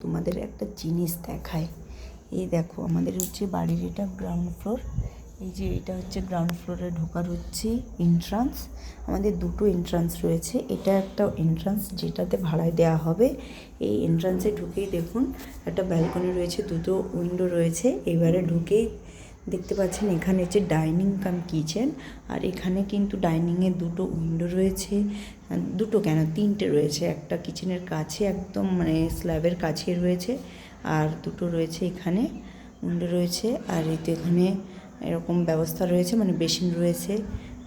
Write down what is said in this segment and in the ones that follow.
তোমাদের একটা জিনিস দেখায়। এই দেখো আমাদের হচ্ছে বাড়ির এটা গ্রাউন্ড ফ্লোর। এই যে এটা হচ্ছে গ্রাউন্ড ফ্লোরে ঢোকার হচ্ছে এন্ট্রান্স। আমাদের দুটো এন্ট্রান্স রয়েছে, এটা একটা এন্ট্রান্স যেটাতে ভাড়ায় দেওয়া হবে। এই এন্ট্রান্সে ঢুকেই দেখুন একটা ব্যালকনি রয়েছে, দুটো উইন্ডো রয়েছে। এবারে ঢুকেই দেখতে পাচ্ছেন এখানে হচ্ছে ডাইনিং কাম কিচেন। আর এখানে কিন্তু ডাইনিংয়ে দুটো উইন্ডো রয়েছে, দুটো কেন তিনটে রয়েছে। একটা কিচেনের কাছে একদম মানে স্ল্যাবের কাছে রয়েছে, আর দুটো রয়েছে এখানে উইন্ডো রয়েছে। আর এই তো এখানে এরকম ব্যবস্থা রয়েছে, মানে বেসিন রয়েছে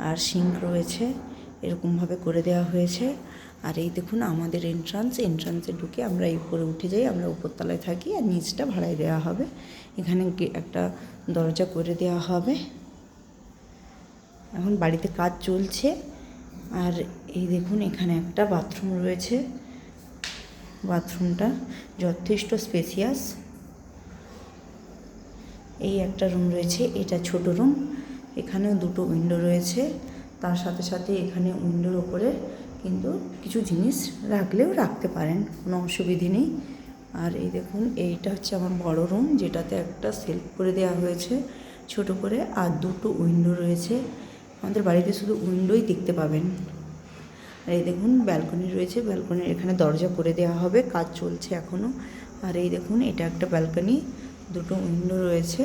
আর সিঙ্ক রয়েছে, এরকমভাবে করে দেওয়া হয়েছে। আর এই দেখুন আমাদের এন্ট্রান্সে ঢুকে আমরা এই উপরে উঠে যাই, আমরা উপরতলায় থাকি আর নিচটা ভাড়ায় দেওয়া হবে। এখানে একটা দরজা করে দেওয়া হবে। এখন বাড়িতে কাজ চলছে। আর এই দেখুন এখানে একটা বাথরুম রয়েছে, বাথরুমটা যথেষ্ট স্পেসিয়াস। এই একটা রুম রয়েছে, এটা ছোট রুম। এখানেও দুটো উইন্ডো রয়েছে, তার সাথে সাথে এখানে উইন্ডোর ওপরে কিন্তু কিছু জিনিস রাখলেও রাখতে পারেন, কোনো অসুবিধে নেই। আর এই দেখুন এইটা হচ্ছে আমার বড় রুম, যেটাতে একটা সেলফ করে দেওয়া হয়েছে ছোট করে, আর দুটো উইন্ডো রয়েছে। আমাদের বাড়িতে শুধু উইন্ডোই দেখতে পাবেন। আর এই দেখুন ব্যালকনি রয়েছে, ব্যালকনির এখানে দরজা করে দেওয়া হবে, কাজ চলছে এখনও। আর এই দেখুন এটা একটা ব্যালকনি, দুটো উইন্ডো রয়েছে,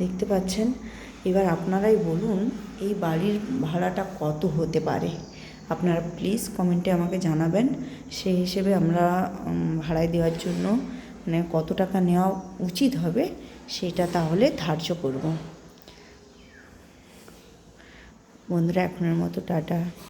দেখতে পাচ্ছেন। এবার আপনারাই বলুন এই বাড়ির ভাড়াটা কত হতে পারে, আপনারা প্লিজ কমেন্টে আমাকে জানাবেন। সেই হিসেবে আমরা ভাড়ায় দেওয়ার জন্য মানে কত টাকা নেওয়া উচিত হবে সেটা তাহলে ধার্য করব। বন্ধুরা এখনের মতো টাটা।